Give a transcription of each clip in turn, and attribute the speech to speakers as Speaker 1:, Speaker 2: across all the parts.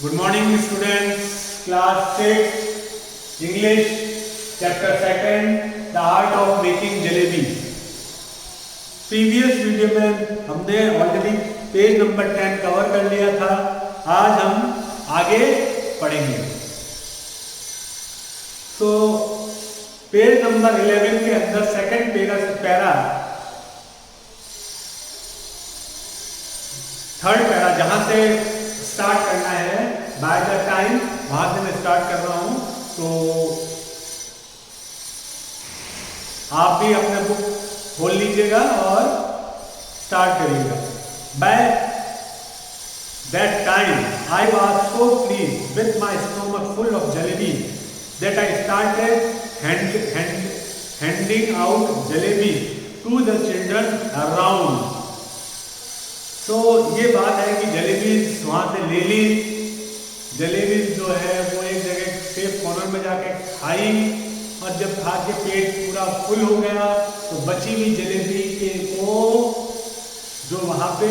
Speaker 1: Good morning students, class 6, English, chapter 2, the art of making jalebis. Previous video में हमने already page number 10 cover कर लिया था। आज हम आगे पढ़ेंगे। तो पेज नंबर 11 के अंदर सेकंड पैरा थर्ड पैरा जहां से स्टार्ट करना है बाय द टाइम, वहां से मैं स्टार्ट कर रहा हूं। तो आप भी अपने बुक खोल लीजिएगा और स्टार्ट करिएगा। By that time I was so pleased with my stomach full of jalebi that I started handing out jalebi to the children around. तो ये बात है कि जलेबीज वहाँ से ले ली। जलेबीज जो है वो एक जगह सेफ कॉर्नर में जाके खाई और जब खा के पेट पूरा फुल हो गया तो बची हुई जलेबी के को जो वहाँ पे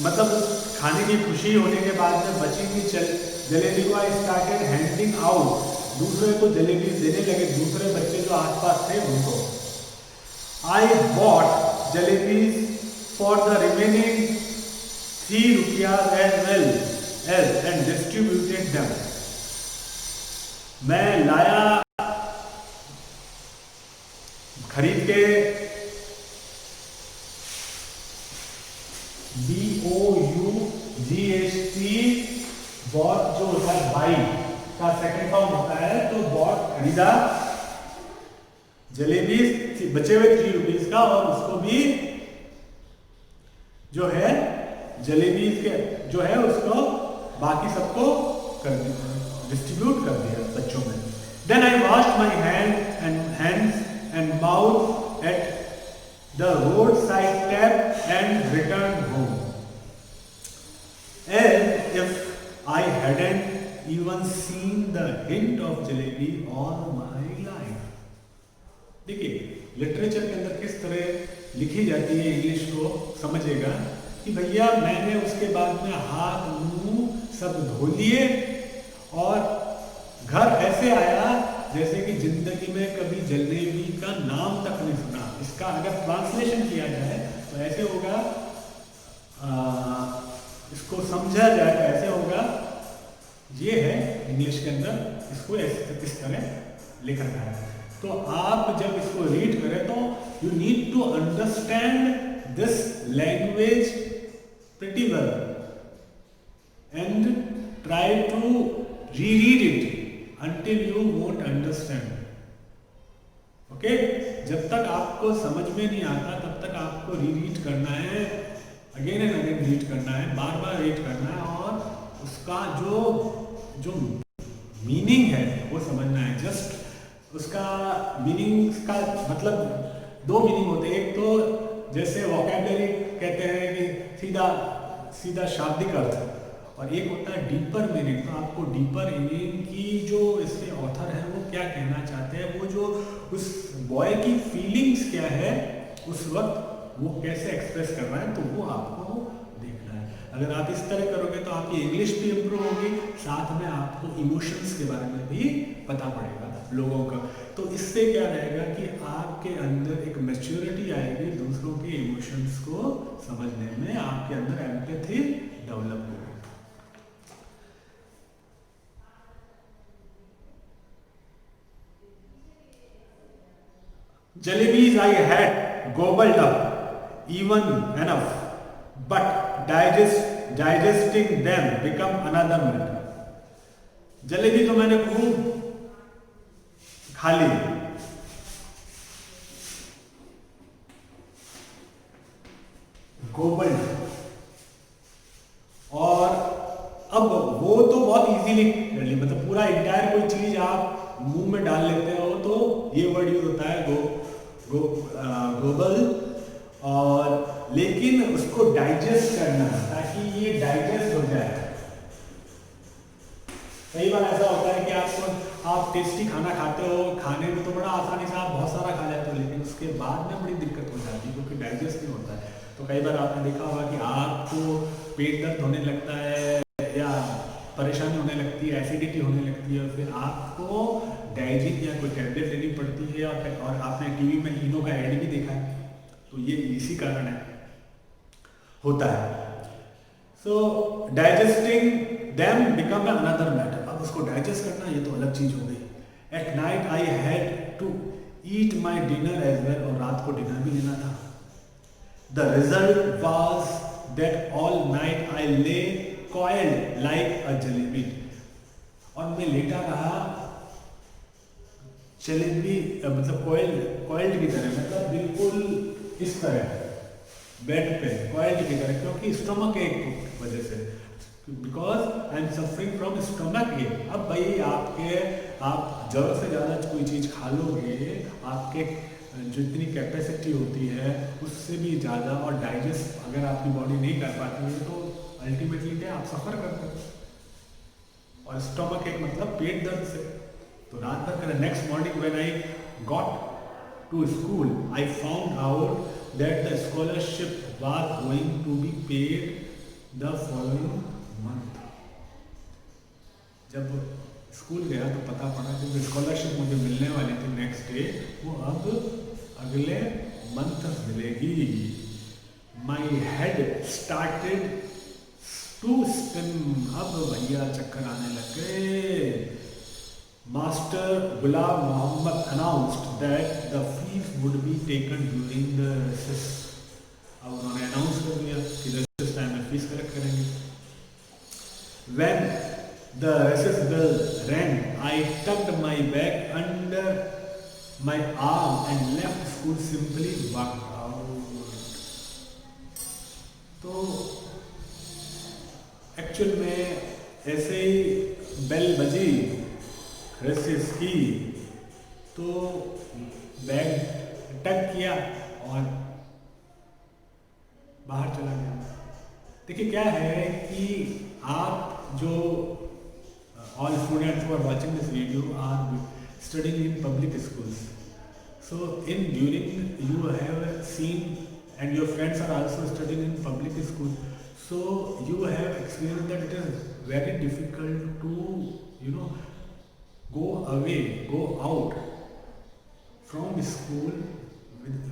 Speaker 1: मतलब खाने की खुशी होने के बाद में बची हुई जलेबी को आई स्टार्टेड हैंडिंग आउट, दूसरे को जलेबी देने लगे, दूसरे बच्चे जो आसपास थे उनको। I bought jalebis for the remaining 3 rupees as well as and distributed them. मैं लाया खरीद के BOUGHT bought जो होता है बाई का सेकंड फॉर्म होता है, तो bought खरीदा जलेबी बचे हुए 3 रुपीज का और उसको भी जो है जलेबीज के जो है उसको बाकी सबको डिस्ट्रीब्यूट कर दिया बच्चों में। Then I washed my hands and mouth at the road side tap and return home as if I hadn't even seen the hint of jalebi all my life. देखिए लिटरेचर के अंदर किस तरह लिखी जाती है इंग्लिश को समझिएगा कि भैया मैंने उसके बाद में हाथ मुंह सब धो लिए और घर ऐसे आया जैसे कि जिंदगी में कभी जलेबी का नाम तक नहीं सुना। इसका अगर ट्रांसलेशन किया जाए तो ऐसे होगा, इसको समझा जाए तो ऐसे होगा, ये है इंग्लिश के अंदर इसको इस तरह लिखा गया है। तो आप जब इसको रीड करें तो you need to understand this language pretty well and try to read it until you won't understand. Okay, जब तक आपको समझ में नहीं आता तब तक आपको रीड करना है, अगेन एंड अगेन रीड करना है, बार बार रीड करना है और उसका जो मीनिंग है वो समझना है। जस्ट उसका मीनिंग का मतलब 2 मीनिंग होते हैं। एक तो जैसे वोकैबुलरी कहते हैं कि सीधा शाब्दिक अर्थ, और एक होता है डीपर मीनिंग। तो आपको डीपर मीनिंग की जो इसके ऑथर है वो क्या कहना चाहते हैं, वो जो उस बॉय की फीलिंग्स क्या है उस वक्त वो कैसे एक्सप्रेस कर रहा है, तो वो आपको देखना है। अगर आप इस तरह करोगे तो आपकी इंग्लिश भी इम्प्रूव होगी, साथ में आपको इमोशंस के बारे में भी पता पड़ेगा लोगों का। तो इससे क्या रहेगा कि आपके अंदर एक मैच्योरिटी आएगी, दूसरों के इमोशंस को समझने में आपके अंदर एम्पैथी डेवलप होगी। Jalebis I had gobbled up even enough, but digesting them become another matter. Jalebi तो मैंने खूब खा ली, गोबल्ड, और अब वो तो बहुत इजीली कर ली, मतलब पूरा इंटायर कोई चीज आप मुंह में डाल लेते हो तो ये वर्ड यूज होता है गोबल, और लेकिन उसको डाइजेस्ट करना ताकि ये डाइजेस्ट हो जाए। कई बार ऐसा होता है कि आप टेस्टी खाना खाते हो, खाने में तो बड़ा आसानी से आप बहुत सारा खा जाते हो, लेकिन उसके बाद में बड़ी दिक्कत हो जाती है क्योंकि डाइजेस्ट नहीं होता है। तो कई बार आपने देखा होगा कि आपको पेट दर्द होने लगता है या परेशानी होने लगती है, एसिडिटी होने लगती है, फिर आपको डाइजिन या कोई टैबलेट लेनी पड़ती है, और आपने टीवी में इनो का ऐड भी देखा है, तो ये इसी कारण है होता है। So digesting them become another matter. अब उसको डाइजेस्ट करना ये तो अलग चीज हो गई। At night I had to eat my dinner as well, और रात को डिनर भी लेना था। The result was that all night I lay coiled like a jalebi, और मैं लेटा रहा जलेबी, मतलब coiled की तरह, मतलब बिल्कुल इस तरह बेड पे coiled की तरह, क्योंकि स्टमक एक की वजह से, because I am suffering from stomach एक। अब भाई आप ज़रूरत से ज़्यादा कोई चीज़ खा लोगे, आपके जितनी कैपेसिटी होती है उससे भी ज़्यादा, और डाइजेस्ट अगर आपकी बॉडी नहीं कर पाती है तो अल्टीमेटली क्या आप सफ़र करते हो। और स्टमक एक मतलब पेट दर्द से। तो रात भर कर next morning when I got to school I found out that the scholarship was going to be paid the following month. जब स्कूल गया तो पता पड़ा कि जो स्कॉलरशिप मुझे मिलने वाली थी नेक्स्ट डे, वो अब अगले मंथ मिलेगी। My head started to spin. अब भैया चक्कर आने लग गए। Master Ghulam Mohammad announced that the fees would be taken during the recess. अब उन्होंने अनाउंस कर दिया कि रेसेस टाइम में फीस कलेक्ट करेंगे। When the recess bell rang, I tucked my bag under my arm and left school, simply walked out. तो actual में ऐसे ही बेल बजी रेसेस की, तो बैग टक किया और बाहर चला गया। देखिए क्या है कि आप जो all students who are watching this video are studying in public schools. So during you have seen, and your friends are also studying in public school. So you have experienced that it is very difficult to go away, go out from school with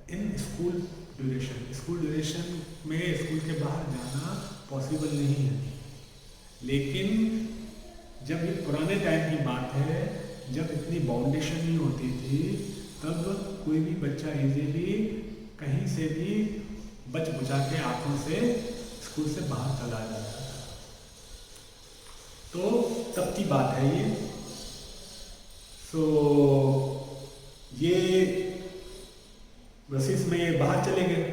Speaker 1: in school duration. School duration में school के बाहर जाना possible नहीं है। लेकिन जब ये पुराने टाइम की बात है, जब इतनी बाउंडेशन नहीं होती थी, तब कोई भी बच्चा इजीली कहीं से भी बच बुझा के आंखों से स्कूल से बाहर चला जाता था। तो तब की बात है ये। सो ये बसिस में ये बाहर चले गए।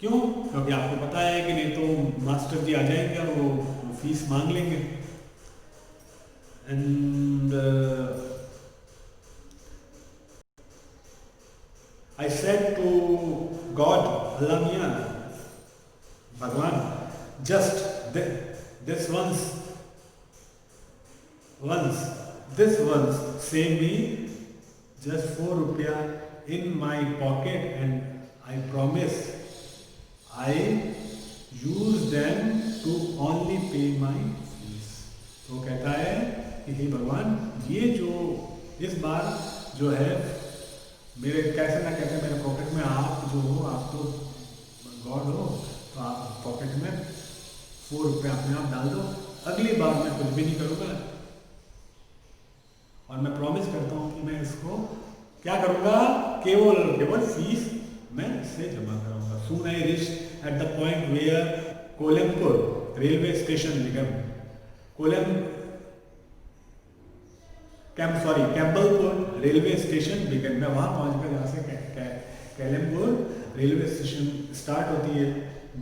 Speaker 1: क्यों? क्योंकि आपको पता है कि नहीं तो मास्टर जी आ जाएंगे और वो फीस मांग लेंगे। And I said to God, Allah मियां, भगवान, just this once save me just 4 rupiah in my pocket and I promise I use them to only pay my fees. तो कहता है कि हे भगवान, ये जो इस बार जो है मेरे कैसे ना कैसे मेरे पॉकेट में आप जो हो, आप तो गॉड हो, तो आप पॉकेट में 4 रुपये अपने आप डाल दो। अगली बार मैं कुछ भी नहीं करूँगा और मैं प्रॉमिस करता हूँ कि मैं इसको क्या करूँगा, केवल फीस मैं इससे जमा कराऊंगा। Soon I reached at the point where Kolhapur railway station began. Campbellpur railway station began. मैं वहाँ पहुँच गया जहाँ से Kolhapur railway station start होती है।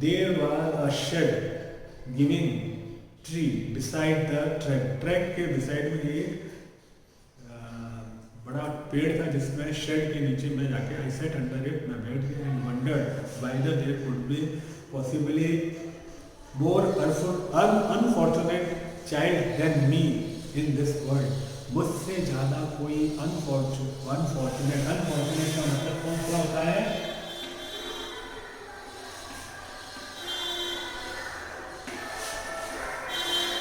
Speaker 1: There was a shed giving tree beside the track. Track के beside में एक बड़ा पेड़ था जिसमें शेड के नीचे मैं जाके आई सेट अंडर इट, मैं बैठ गया and wondered whether there could be possibly more unfortunate child than me in this world. मुझसे ज़्यादा कोई अनफॉर्चुनेट का मतलब कौन सा होता है?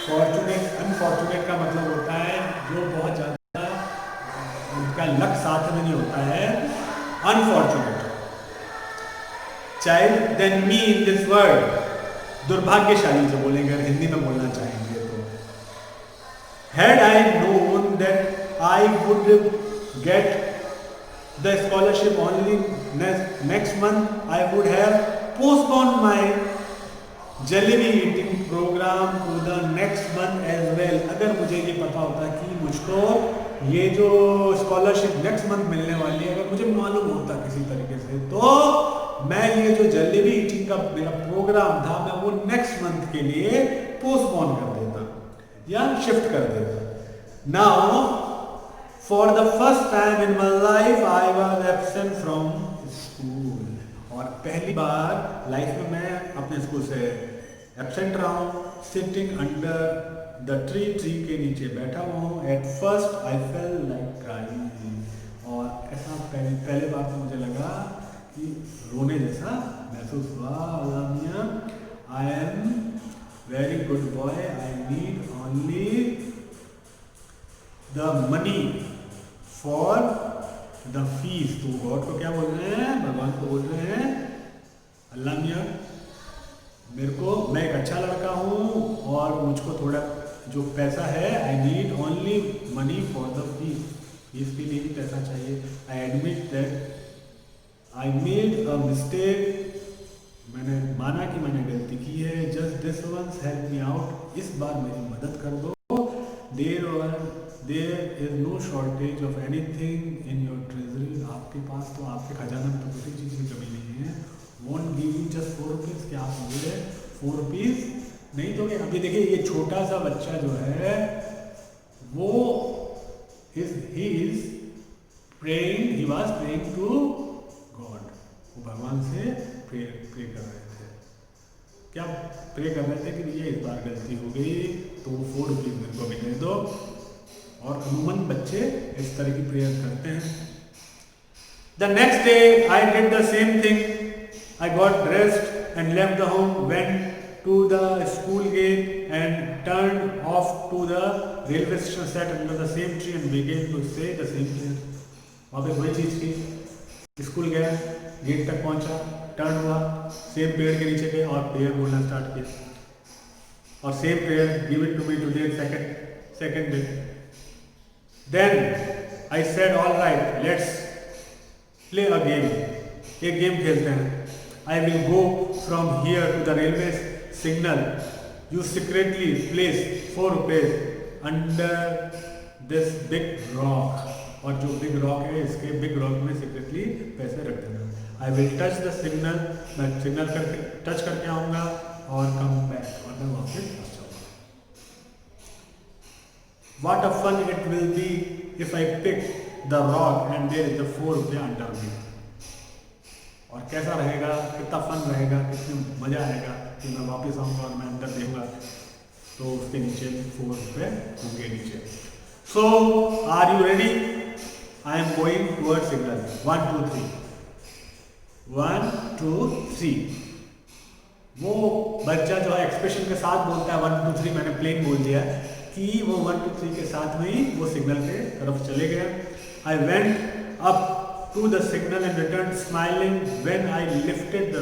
Speaker 1: फॉर्चुनेट, अनफॉर्चुनेट का मतलब होता है जो बहुत ज़्यादा उनका लक साथ में नहीं होता है, unfortunate. Child than me in this world, दुर्भाग्यशाली जो बोलेंगे अगर हिंदी में बोलना चाहेंगे तो। Had I known that I would get the scholarship only next month, I would have postpone my jalebi eating programme to the next month as well. अगर मुझे ये पता होता कि मुझको ये जो स्कॉलरशिप नेक्स्ट मंथ मिलने वाली है, अगर मुझे मालूम होता किसी तरीके से, तो मैं ये जो जलेबी ईटिंग का मेरा प्रोग्राम था मैं वो नेक्स्ट मंथ के लिए पोस्टपोन कर देता या शिफ्ट कर देता। Now for the first time in my life I was absent from school, और पहली बार लाइफ में मैं अपने स्कूल से एब्सेंट रहा हूँ। सिटिंग अंडर द ट्री के नीचे बैठा हुआ हूँ। At first I fail like crying, और ऐसा पहले बार तो मुझे लगा कि रोने जैसा महसूस हुआ। अलामिया, I am very good boy, I need only the money for the fees. तो गॉड को क्या बोल रहे हैं, भगवान को बोल रहे हैं, अल्लाह मियां मेरे को, मैं एक अच्छा लड़का हूँ और मुझको थोड़ा जो पैसा है, I need only money for the fees, fees के लिए भी पैसा चाहिए। I admit that I made a mistake, मैंने माना कि मैंने गलती की है। Just this once help me out, इस बार मेरी मदद कर दो। There is no shortage of anything in your treasury, आपके पास तो आपके खजाना में तो किसी चीज़ की कमी नहीं है। Won't give you just 4 rupees, क्या आप मुझे 4 रुपीज़ नहीं दोगे? अभी देखिए ये छोटा सा बच्चा जो है वो ही वाज प्रेइंग टू गॉड, वो भगवान से प्रे कर रहे थे। क्या प्रे कर रहे थे कि ये इस बार गलती हो गई तो 4 रुपीज़ मेरे को भी दे दो। और अमूमन बच्चे इस तरह की प्रेयर करते हैं। The next day I did the same thing, I got dressed and left the home, went to the school gate and turned off to the railway station, sat under the same tree and began to say the same prayer। वहाँ पे वही चीज़ की, school गया, gate तक पहुँचा, turn हुआ, same पेड़ के नीचे गए और प्रेयर बोलना स्टार्ट किया, और same prayer, give it to me today, second day. Then I said all right let's play a game, एक गेम खेलते हैं। I will go from here to the railway signal, you secretly place 4 rupees under this big rock, और जो big rock है इसके big rock में secretly पैसे रख देना। I will touch the signal, मैं सिग्नल करके टच करके आऊँगा और कम बैक, और मैं वापस आ जाऊँगा। What a fun it will be if I pick the rock and there is the 4 रुपया अंडर मी, और कैसा रहेगा, कितना फन रहेगा, कितनी मज़ा आएगा कि मैं वापस आऊँगा और मैं अंदर देखूँगा तो उसके नीचे 4 रुपये होंगे नीचे। So are you ready? I am going toward signal, 1 2 3, 1 2 3। वो बच्चा जो है एक्सप्रेशन के साथ बोलता है 1 2 3, मैंने प्लेन बोल दिया कि वो 1 2 3 के साथ में ही वो सिग्नल के तरफ चले गए। I went up to the signal and returned smiling when I lifted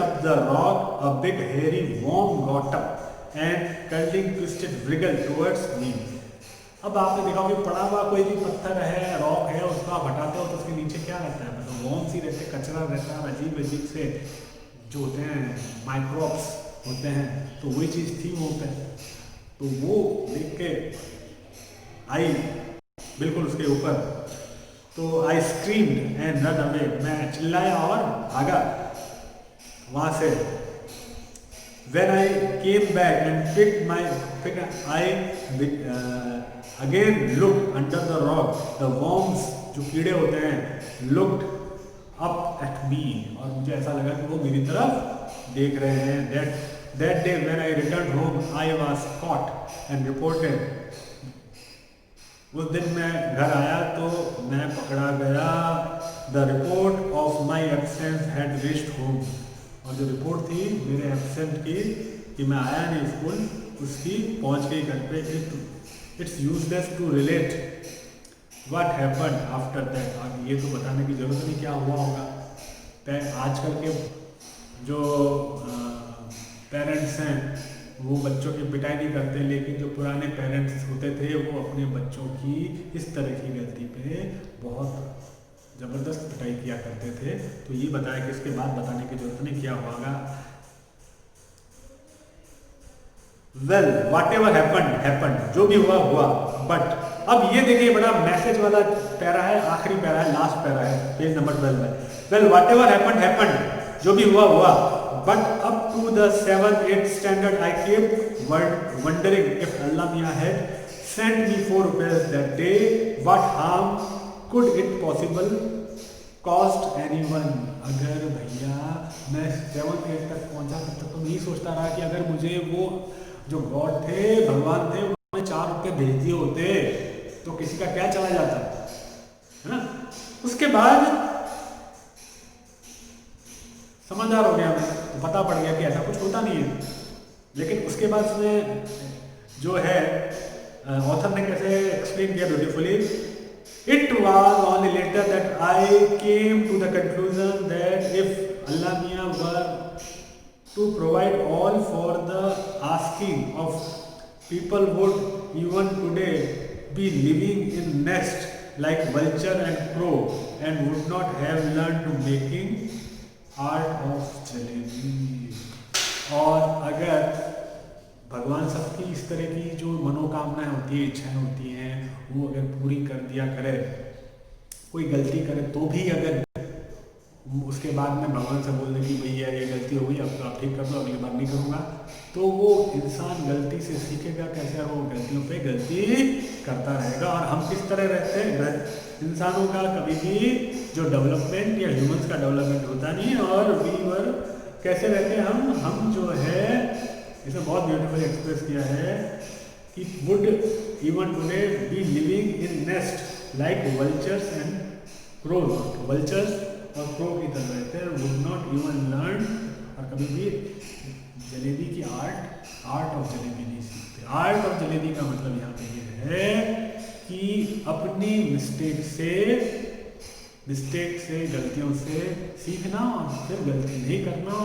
Speaker 1: up the rock, a big hairy worm got up and curling twisted wriggled towards me। अब आपने देखा कि पड़ा हुआ कोई भी पत्थर है, रॉक है, उसको आप हटाते हो तो उसके नीचे क्या रहता है, मतलब वॉर्म्स ही रहते, कचरा रहता है, अजीब से जो होते हैं माइक्रोब्स होते हैं, तो वही चीज़ थी वहाँ पे। तो वो देख के आई बिल्कुल उसके ऊपर, तो आई स्क्रीम्ड एंड रन अवे, मैं चिल्लाया और भागा वहाँ से। When I came back and I again looked under the rock, the worms जो कीड़े होते हैं looked up at me, और मुझे ऐसा लगा कि वो मेरी तरफ देख रहे हैं। That day when I returned home, I was caught and reported। उस दिन मैं घर आया तो मैं पकड़ा गया। The report of my absence had reached home, और जो रिपोर्ट थी मेरे एब्सेंट की कि मैं आया नहीं स्कूल, उसकी पहुंच गई घर पे। It's useless to relate what happened after that. अब ये तो बताने की जरूरत नहीं क्या हुआ होगा। आजकल के जो पेरेंट्स हैं वो बच्चों की पिटाई नहीं करते, लेकिन जो पुराने पेरेंट्स होते थे वो अपने बच्चों की इस तरह की गलती पे बहुत ज़बरदस्त पिटाई किया करते थे। तो ये बताया कि इसके बाद बताने की जरूरत नहीं क्या होगा। वेल वाट एवर हैपेंड, जो भी हुआ हुआ। बट अब ये देखिए बड़ा मैसेज वाला पैरा है, आखिरी पैरा है, लास्ट पैरा है पेज नंबर 12 में। वेल वाट एवर हैपेंड, जो भी हुआ हुआ। But up to the 7th 8th standard I kept wondering if Allah Miya had sent me 4 rupees that day, what harm could it possible cost anyone। अगर भैया मैं 7th 8th तक पहुंचा तब तक तो नहीं सोचता रहा कि अगर मुझे वो जो गॉड थे, भगवान थे, उन्होंने 4 रुपये भेज दिए होते तो किसी का क्या चला जाता है ना। उसके बाद समझदार हो गया मैं, तो पता पड़ गया कि ऐसा कुछ होता नहीं है। लेकिन उसके बाद उसमें जो है ऑथर ने कैसे एक्सप्लेन किया beautifully. It was only later that I came to the conclusion that if Allah Miyan were to provide all for the asking of people would even today be living in nest like vulture and crow and would not have learn to making art of jalebi. और अगर भगवान सबकी इस तरह की जो मनोकामनाएं होती है, इच्छाएं होती हैं, वो अगर पूरी कर दिया करे, कोई गलती करे तो भी अगर उसके बाद में भगवान से बोल दे कि भैया ये गलती हो गई, अब तो आप ठीक कर दो, अगली बार नहीं करूँगा, तो वो इंसान गलती से सीखेगा कैसे, और वो गलतियों पे गलती करता रहेगा। और हम किस तरह रहते हैं, इंसानों का कभी भी जो डेवलपमेंट या ह्यूमंस का डेवलपमेंट होता नहीं। और वीवर कैसे रहते हैं हम जो है इसे बहुत ब्यूटीफुल एक्सप्रेस किया है कि would even today be living in nest like vultures and crows. Vultures और क्रो की तरह रहते हैं, वुड नॉट इवन लर्न, और कभी भी जलेबी की आर्ट ऑफ जलेबी नहीं सीखते। आर्ट ऑफ जलेबी का मतलब यहाँ पे ये है कि अपनी मिस्टेक से गलतियों से सीखना और फिर गलती नहीं करना,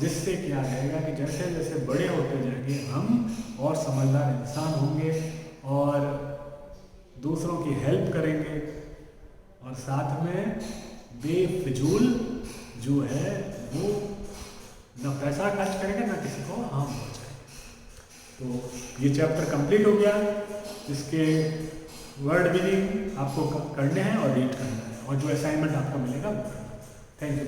Speaker 1: जिससे क्या रहेगा कि जैसे जैसे बड़े होते जाएंगे हम और समझदार इंसान होंगे और दूसरों की हेल्प करेंगे, और साथ में बेफिजूल जो है वो न पैसा खर्च करेंगे ना किसी को हार्म पहुंचाएंगे। तो ये चैप्टर कंप्लीट हो गया। इसके वर्ड मीनिंग आपको करने हैं और रीड करना है, और जो असाइनमेंट आपको मिलेगा वो करना है। Thank you.